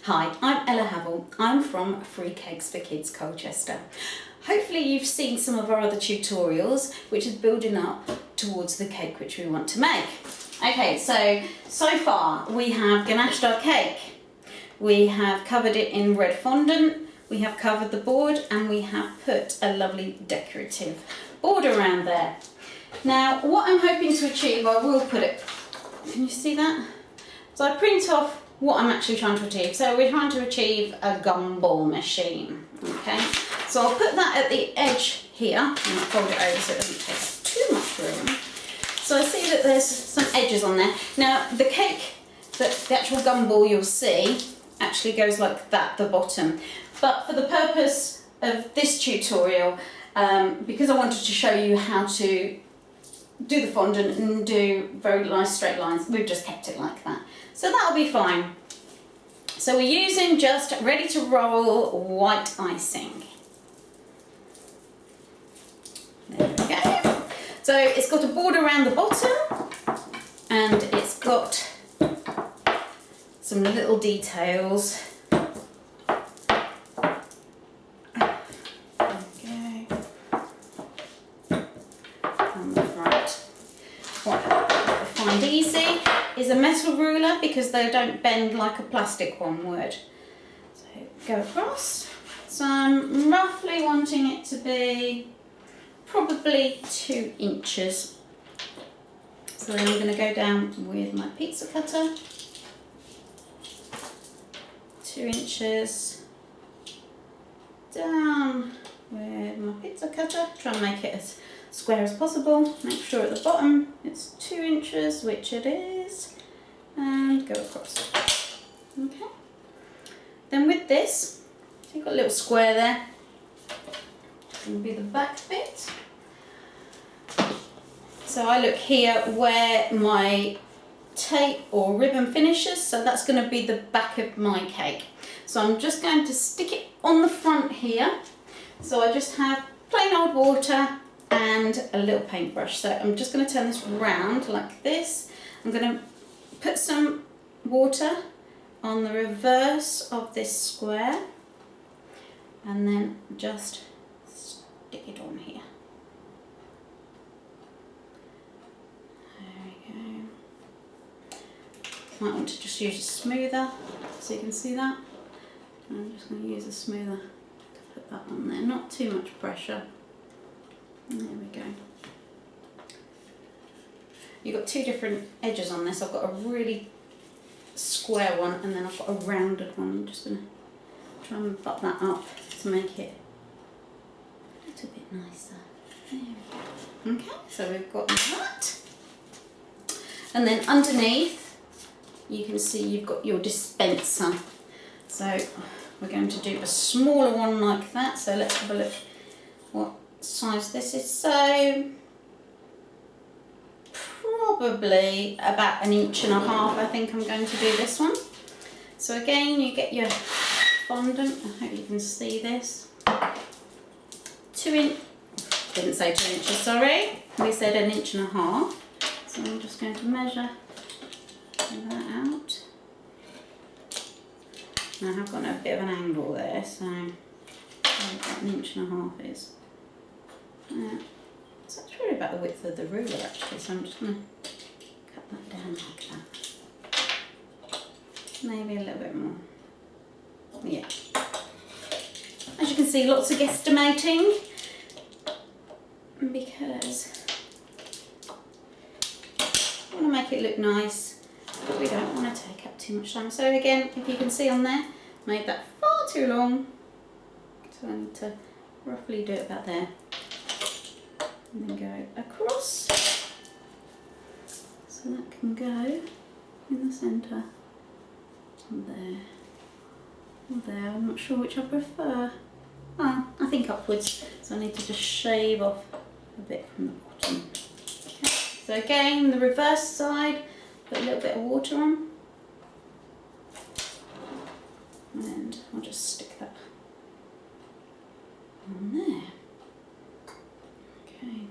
Hi, I'm Ella Havel. I'm from Free Cakes for Kids Colchester. Hopefully you've seen some of our other tutorials which is building up towards the cake which we want to make. Okay, so far we have ganached our cake. We have covered it in red fondant, we have covered the board, and we have put a lovely decorative border around there. Now what I'm hoping to achieve, I will put it, can you see that? So I print off what I'm actually trying to achieve. So we're trying to achieve a gumball machine, okay? So I'll put that at the edge here, and I'll fold it over so it doesn't take up too much room. So I see that there's some edges on there. Now the cake, the actual gumball you'll see, actually goes like that, the bottom. But for the purpose of this tutorial, because I wanted to show you how to do the fondant and do very nice straight lines, we've just kept it like that. So that'll be fine. So we're using just ready to roll white icing. There we go. So it's got a border around the bottom and it's got some little details. Easy is a metal ruler because they don't bend like a plastic one would. So go across. So I'm roughly wanting it to be probably 2 inches. So then I'm going to go down with my pizza cutter. 2 inches down with my pizza cutter. Try and make it as square as possible. Make sure at the bottom it's 2 inches, which it is, and go across. Okay. Then with this, so you've got a little square there. It's going to be the back bit. So I look here where my tape or ribbon finishes, so that's going to be the back of my cake. So I'm just going to stick it on the front here. So I just have plain old water and a little paintbrush. So I'm just going to turn this round like this. I'm going to put some water on the reverse of this square and then just stick it on here. There we go. Might want to just use a smoother so you can see that. I'm just going to use a smoother to put that on there, not too much pressure. There we go. You've got 2 different edges on this. I've got a really square one and then I've got a rounded one. I'm just going to try and butt that up to make it a little bit nicer. There we go. Okay, so we've got that. And then underneath you can see you've got your dispenser. So we're going to do a smaller one like that. So let's have a look what size this is. So probably about 1.5 inches I think I'm going to do this one. So again you get your fondant, I hope you can see this. 2 inch, didn't say 2 inches, sorry, we said 1.5 inches. So I'm just going to measure that out. Now I have got a bit of an angle there, so what 1.5 inches is. So that's really about the width of the ruler actually, so I'm just going to cut that down like that. Maybe a little bit more. Yeah. As you can see, lots of guesstimating because I want to make it look nice, but we don't want to take up too much time. So again, if you can see on there, made that far too long, so I need to roughly do it about there. And then go across, so that can go in the centre, and there, and there. I'm not sure which I prefer. Oh, I think upwards, so I need to just shave off a bit from the bottom. Okay. So again, the reverse side, put a little bit of water on, and I'll just stick that on there. Okay.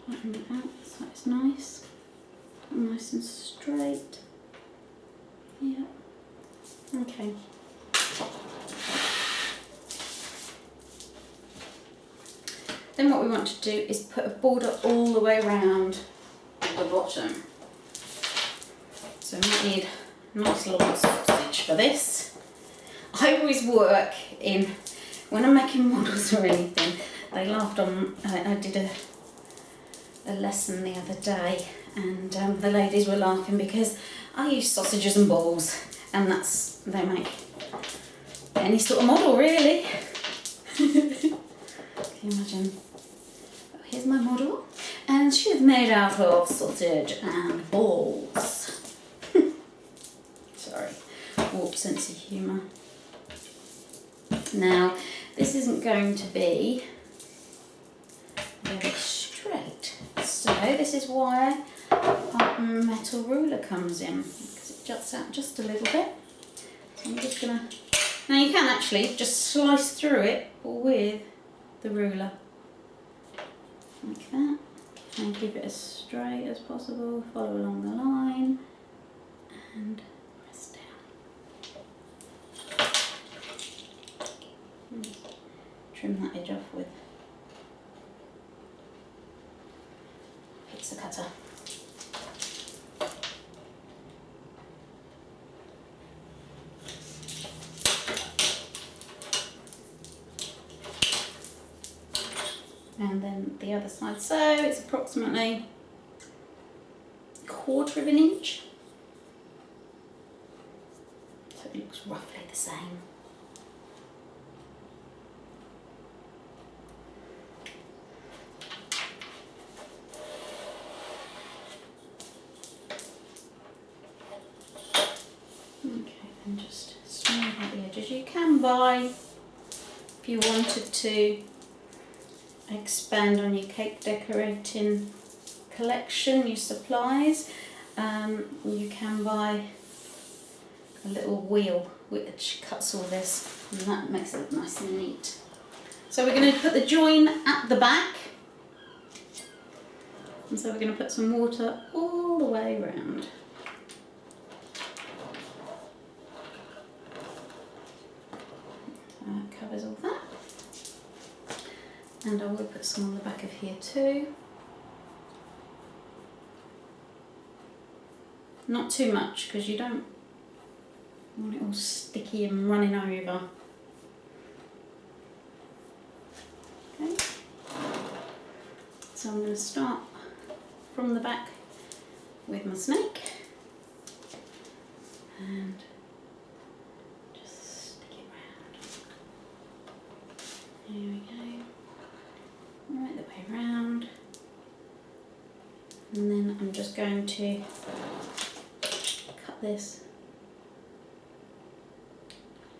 Flatten it out so it's nice. nice and straight. Yeah. Okay. Then what we want to do is put a border all the way around the bottom. So we might need a nice long sausage for this. I always work in, when I'm making models or anything, they laughed on, I did a lesson the other day, and the ladies were laughing because I use sausages and balls, and they make any sort of model really. Can you imagine? Oh, here's my model, and she's made out of sausage and balls. Sorry, warped sense of humour. Now, this isn't going to be very straight, so this is why our metal ruler comes in, because it juts out just a little bit. So I'm just gonna, now you can actually just slice through it with the ruler, like that, and keep it as straight as possible, follow along the line, and press down. Trim that edge off with a pizza cutter. And then the other side, so it's approximately 1/4 of an inch. So it looks roughly the same. Okay, and just smooth out the edges. You can buy, if you wanted to expand on your cake decorating collection, your supplies, you can buy a little wheel which cuts all this, and that makes it look nice and neat. So we're going to put the join at the back, and so we're going to put some water all the way around. That covers all that. And I will put some on the back of here too. Not too much, because you don't want it all sticky and running over. Okay. So I'm going to start from the back with my snake. And just stick it round. Here we go. Right the way round, and then I'm just going to cut this.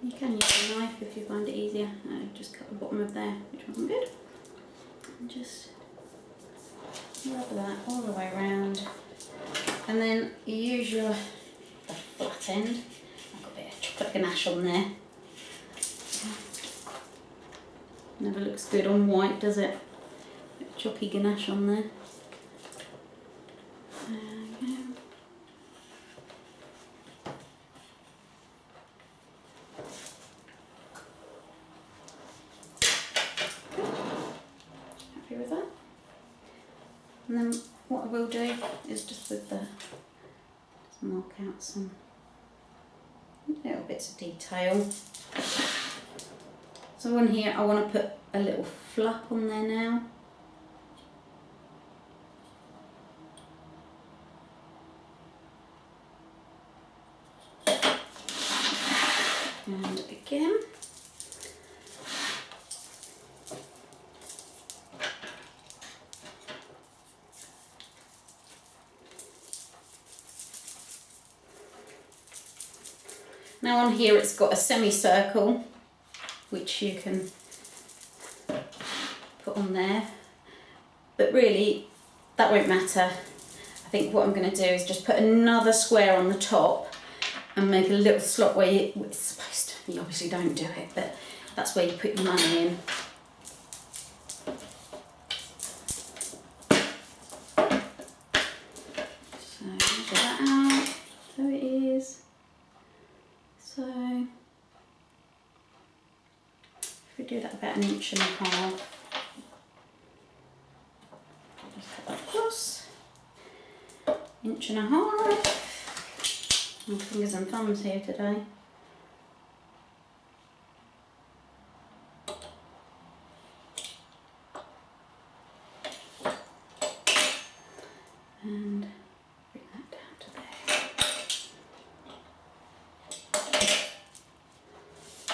You can use a knife if you find it easier. Just cut the bottom of there, which wasn't good, and just rub that all the way around. And then you use the flat end. I've got a bit of chocolate ganache on there. Never looks good on white, does it? Chalky ganache on there. There we go. Happy with that? And then what I will do is just with the, just mark out some little bits of detail. So on here I want to put a little flap on there now. And again. Now on here it's got a semicircle which you can put on there, but really that won't matter. I think what I'm going to do is just put another square on the top and make a little slot where it's supposed to, you obviously don't do it, but that's where you put your money in. So do that about 1.5 inches. Just cut that across. 1.5 inches. My fingers and thumbs here today. And bring that down to there.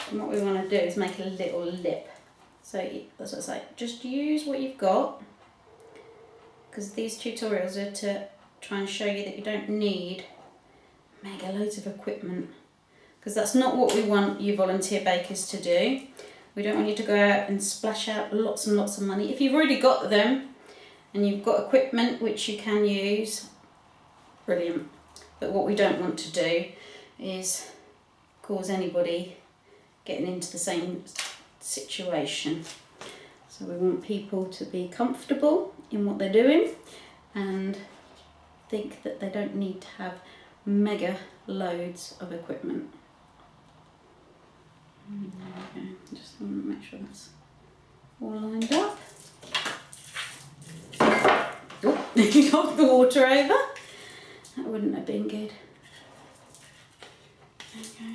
And what we want to do is make a little lip. So that's what I say, just use what you've got, because these tutorials are to try and show you that you don't need mega loads of equipment, because that's not what we want you volunteer bakers to do. We don't want you to go out and splash out lots and lots of money. If you've already got them and you've got equipment which you can use, brilliant. But what we don't want to do is cause anybody getting into the same situation. So we want people to be comfortable in what they're doing and think that they don't need to have mega loads of equipment. There we go. Just want to make sure that's all lined up. Oh, you knocked the water over. That wouldn't have been good. There we go.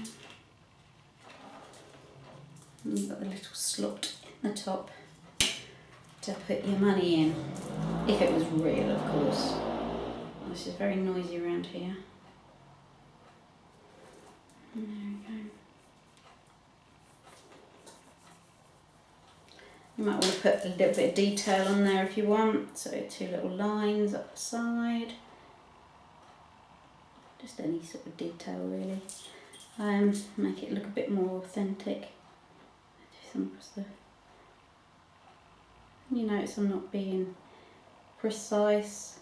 And you've got the little slot in the top to put your money in, if it was real, of course. This is very noisy around here. And there we go. You might want to put a little bit of detail on there if you want, so 2 little lines up the side. Just any sort of detail really. Make it look a bit more authentic. Do some across the. You notice I'm not being precise.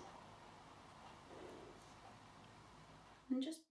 And just